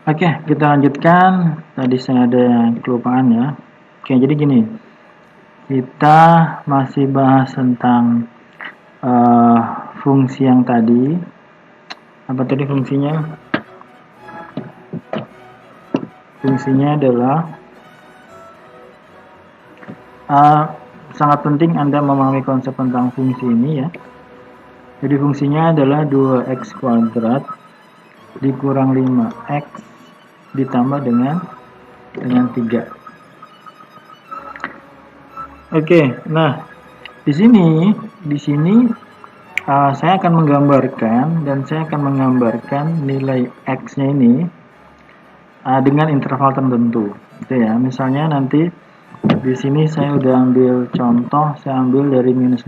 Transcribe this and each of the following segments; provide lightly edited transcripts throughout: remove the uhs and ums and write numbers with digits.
Oke, kita lanjutkan. Tadi saya ada kelupaan ya. Oke, jadi gini. Kita masih bahas tentang fungsi yang tadi. Apa tadi fungsinya? Fungsinya adalah sangat penting Anda memahami konsep tentang fungsi ini ya. Jadi fungsinya adalah 2x kuadrat dikurang 5x ditambah dengan 3. Oke, nah di sini saya akan menggambarkan nilai x-nya ini dengan interval tertentu. Gitu ya. Misalnya nanti di sini saya udah ambil contoh, saya ambil dari -2,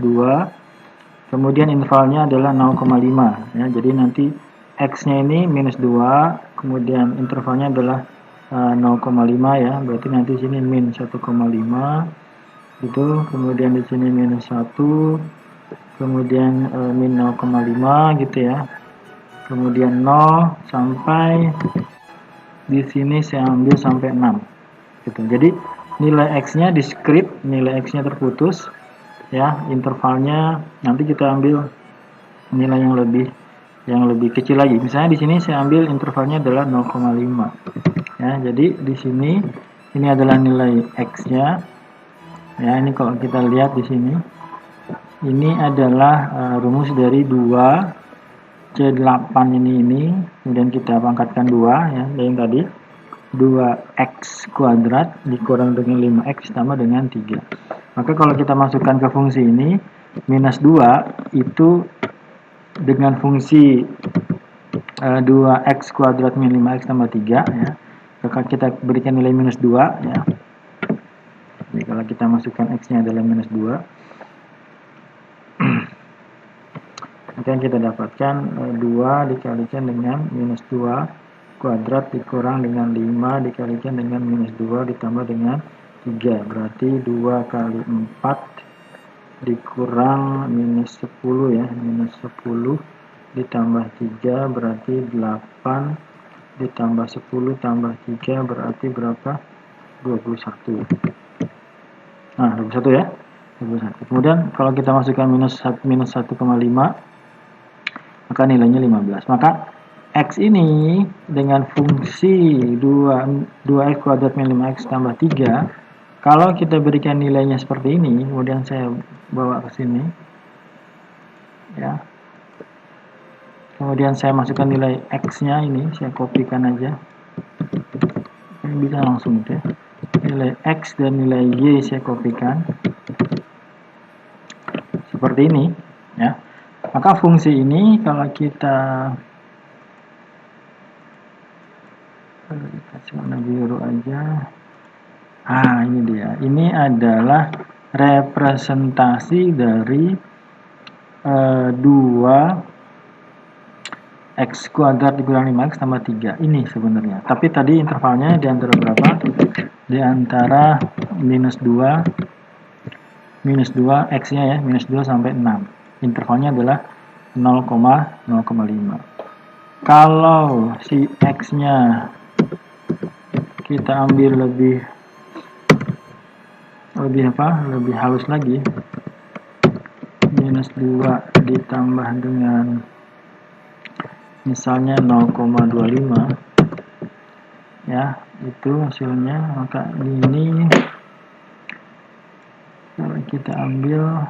kemudian intervalnya adalah 0,5 ya. Jadi nanti x-nya ini -2, kemudian intervalnya adalah 0,5 ya. Berarti nanti sini min 1,5 gitu, kemudian di sini -1, kemudian min 0,5 gitu ya. Kemudian 0 sampai di sini saya ambil sampai 6 gitu. Jadi nilai x-nya diskrit, nilai x-nya terputus ya, intervalnya nanti kita ambil nilai yang lebih kecil lagi. Misalnya di sini saya ambil intervalnya adalah 0,5 ya. Jadi di sini ini adalah nilai x-nya ya. Ini kalau kita lihat di sini, ini adalah rumus dari 2C8 ini, kemudian kita pangkatkan 2 ya, yang tadi 2x kuadrat dikurang dengan 5x ditambah dengan 3. Maka kalau kita masukkan ke fungsi ini, -2 itu dengan fungsi 2x kuadrat min 5x tambah 3 ya, maka kita berikan nilai -2 ya. Jadi kalau kita masukkan x-nya adalah -2, maka yang kita dapatkan 2 dikalikan dengan -2 kuadrat dikurang dengan 5 dikalikan dengan -2 ditambah dengan 3. Berarti 2 kali 4 dikurang -10 ya. -10 ditambah 3 berarti 8 ditambah 10 tambah 3 berarti berapa? 21. Nah, 21 ya. 21. Kemudian kalau kita masukkan -1,5, maka nilainya 15. Maka x ini dengan fungsi 2x kuadrat min 5x tambah 3, kalau kita berikan nilainya seperti ini, kemudian saya bawa ke sini ya. Kemudian saya masukkan nilai x-nya ini, saya kopikan aja. Ini bisa langsung gitu ya. Nilai x dan nilai y saya kopikan seperti ini ya. Maka fungsi ini kalau kita kasih warna biru aja, ini dia. Ini adalah representasi dari 2x kuadrat dikurang 5x tambah 3 ini sebenarnya. Tapi tadi intervalnya di antara berapa? Di antara -2 x-nya ya, -2 sampai 6. Intervalnya adalah 0,5. Kalau si x-nya kita ambil lebih halus lagi, -2 ditambah dengan misalnya 0,25 ya, itu hasilnya. Maka ini kalau kita ambil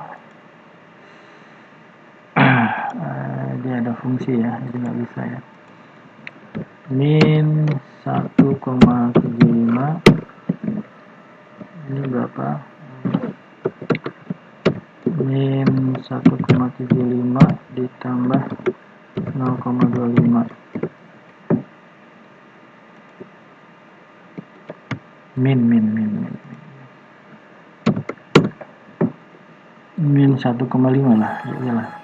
dia ada fungsi ya, jadi nggak bisa ya. Min 1,75 ini berapa? Min 1,75 ditambah 0,25 min 1,5 lah, iyalah.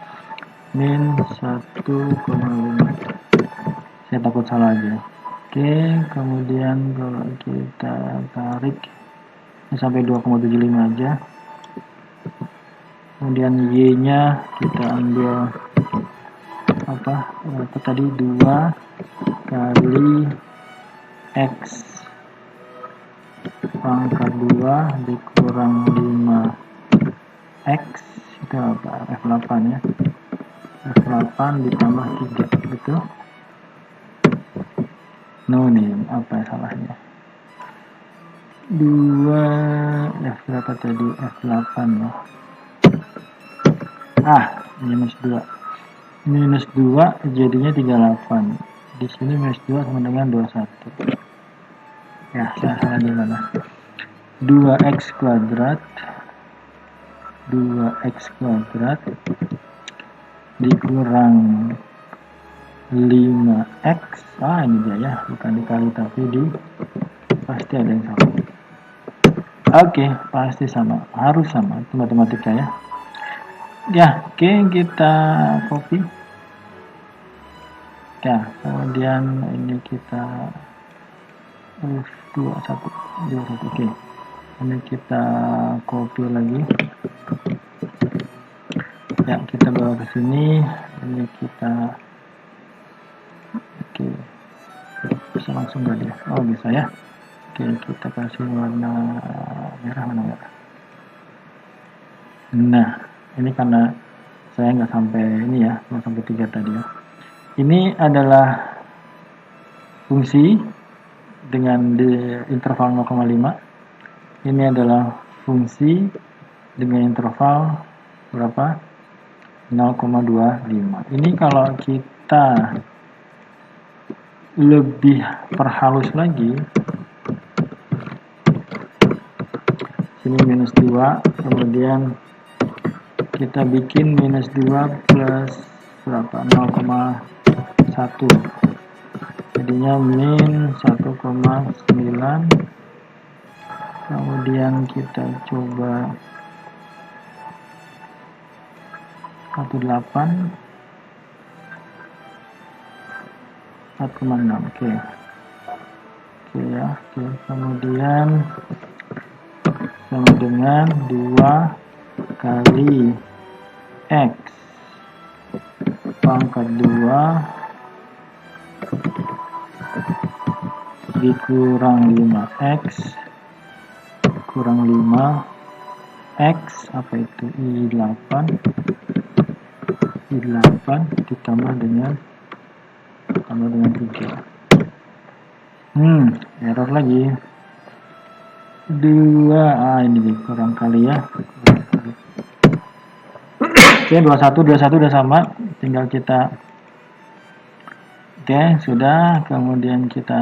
Min 1,5. Saya takut salah aja. Oke, kemudian kalau kita tarik sampai 2,75 aja. Kemudian y-nya kita ambil apa tadi, 2 kali X pangkat 2 dikurang 5X itu apa? F8 ya. F8 ditambah 3, betul? No nih, apa salahnya? 2 F berapa tadi? F8 ya. Minus 2. Minus 2 jadinya 38. Di sini minus 2 sama dengan 21. Ya, salah di mana? 2x kuadrat 2x kuadrat dikurang 5x. Ini dia ya, bukan dikali tapi pasti ada yang sama. Oke, pasti sama, harus sama, itu matematika ya. Oke, kita copy ya, kemudian ini kita 21. Oke, ini kita copy lagi ya, kita bawa ke sini, ini kita bisa langsung gak dia? Bisa ya. Oke, kita kasih warna merah, nah ini karena saya nggak sampai ini ya, nggak sampai 3 tadi ya. Ini adalah fungsi dengan di interval 0,5. Ini adalah fungsi dengan interval berapa? 0,25. Ini kalau kita lebih perhalus lagi, sini minus 2, kemudian kita bikin minus 2 plus berapa? 0,1, jadinya min 1,9. kemudian kita coba 1,8, 4,6. Oke ya. Kemudian sama dengan 2 kali X pangkat 2 dikurang 5X kurang 5X, apa itu? I8 ditambah dengan 3. Error lagi. 2, ini kurang kali ya. Oke, 21 udah sama, tinggal kita sudah, kemudian kita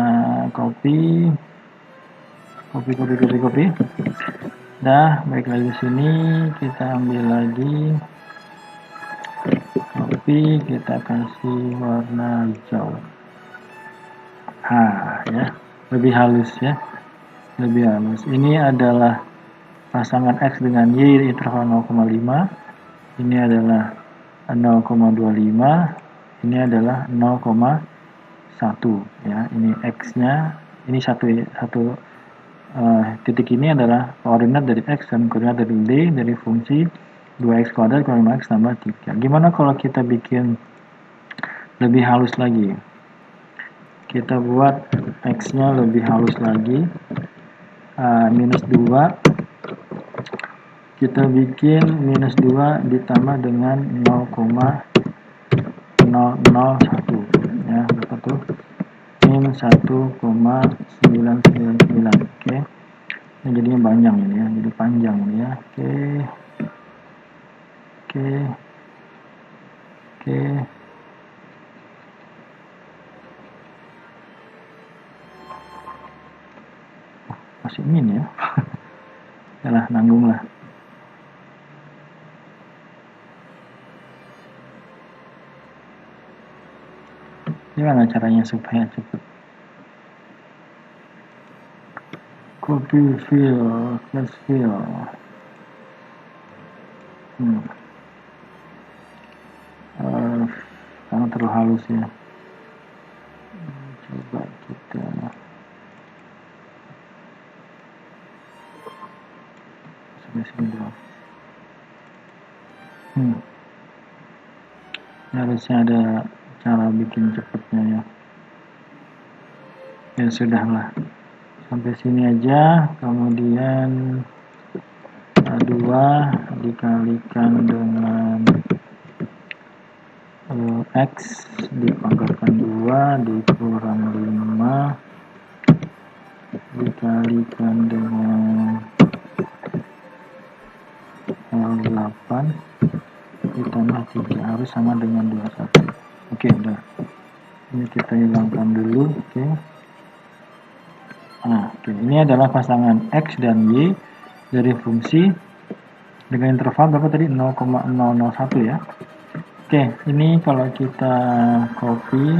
copy. Baik lagi sini, kita ambil lagi, copy, kita kasih warna hijau. Ya, lebih halus ya, lebih halus. Ini adalah pasangan X dengan Y interval 0,5. Ini adalah 0,25. Ini adalah 0,1 ya. Ini X-nya, ini satu titik ini adalah koordinat dari X dan koordinat dari D dari fungsi 2x kuadrat kurang 5x tambah 3. Gimana kalau kita bikin lebih halus lagi? Kita buat X-nya lebih halus lagi, minus 2. Kita bikin minus 2 ditambah dengan 0,001 ya, berapa tuh? Min 1,999. Oke. Ini jadinya panjang ini ya, jadi panjang ini ya. Oke. Masih min ya. Yalah, nanggung lah. Gimana caranya supaya cepet? Copy fill, plus fill. Karena terlalu halus ya. Coba kita sampai sini dulu. Harusnya ada cara bikin cepetnya ya. Ya sudahlah, sampai sini aja. Kemudian 2 dikalikan dengan X dipangkatkan 2 dikurang 5 dikalikan dengan L8 ditambah 3 harus sama dengan 21. Oke, udah. Ini kita hilangkan dulu. Oke. Nah, oke. Ini adalah pasangan X dan Y dari fungsi dengan interval berapa tadi? 0,001 ya. Oke, ini kalau kita copy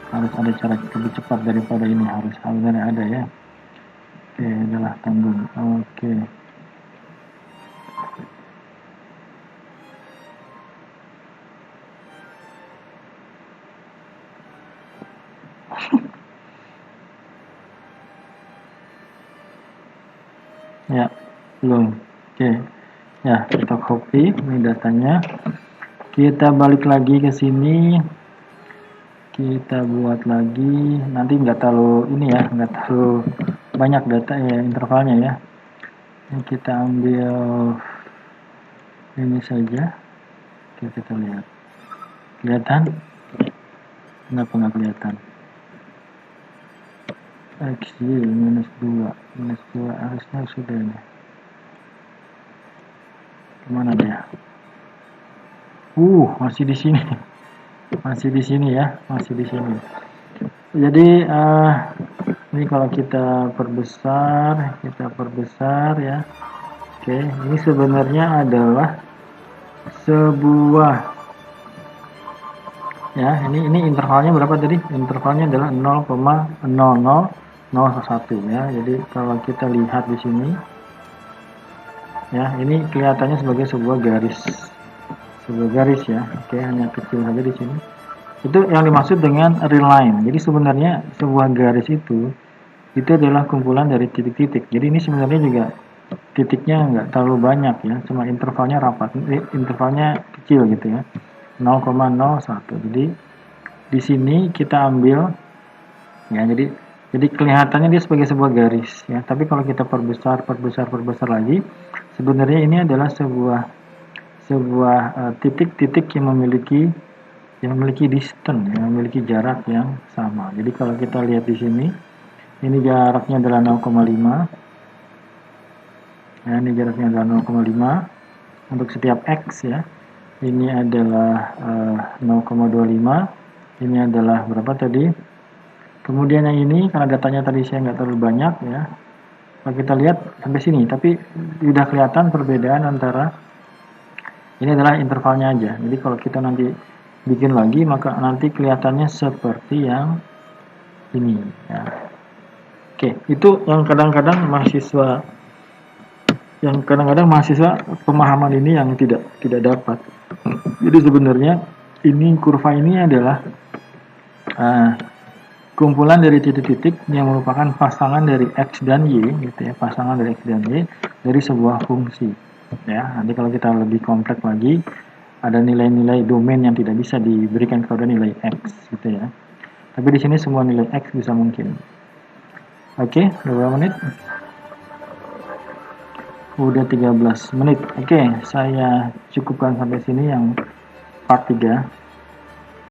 harus ada cara lebih cepat daripada ini, harus ada ya. Oke, adalah tanggung. Oke. Ya, belum. Oke. Ya, kita copy ini datanya. Kita balik lagi ke sini. Kita buat lagi. Nanti nggak terlalu ini ya, nggak terlalu banyak data ya intervalnya ya. Ini kita ambil ini saja. Oke, kita lihat. Kelihatan? Kenapa nggak kelihatan? XY minus 2 harusnya sudah ini. Kemana dia? Masih di sini. Masih di sini ya, masih di sini. Jadi ini kalau kita perbesar ya. Oke, ini sebenarnya adalah sebuah ya, ini intervalnya berapa tadi? Intervalnya adalah 0,0001 ya. Jadi kalau kita lihat di sini ya, ini kelihatannya sebagai sebuah garis ya. Oke, hanya kecil saja di sini. Itu yang dimaksud dengan real line. Jadi sebenarnya sebuah garis itu adalah kumpulan dari titik-titik. Jadi ini sebenarnya juga titiknya nggak terlalu banyak ya, cuma intervalnya rapat, intervalnya kecil gitu ya, 0,01. Jadi di sini kita ambil ya, jadi kelihatannya dia sebagai sebuah garis ya, tapi kalau kita perbesar lagi, sebenarnya ini adalah sebuah titik-titik yang memiliki distance, yang memiliki jarak yang sama. Jadi kalau kita lihat di sini, ini jaraknya adalah 0,5 ya, ini jaraknya adalah 0,5 untuk setiap X ya. Ini adalah 0,25, ini adalah berapa tadi? Kemudian yang ini karena datanya tadi saya nggak terlalu banyak ya, kalau kita lihat sampai sini, tapi sudah kelihatan perbedaan antara ini adalah intervalnya aja. Jadi kalau kita nanti bikin lagi, maka nanti kelihatannya seperti yang ini ya. Oke, itu yang kadang-kadang mahasiswa pemahaman ini yang tidak dapat. Jadi sebenarnya ini kurva ini adalah kumpulan dari titik-titik yang merupakan pasangan dari X dan Y gitu ya, pasangan dari X dan Y dari sebuah fungsi ya. Nanti kalau kita lebih kompleks lagi, ada nilai-nilai domain yang tidak bisa diberikan kepada nilai X gitu ya. Tapi di sini semua nilai X bisa mungkin. Oke, berapa menit? Udah 13 menit. Oke, saya cukupkan sampai sini yang part 3.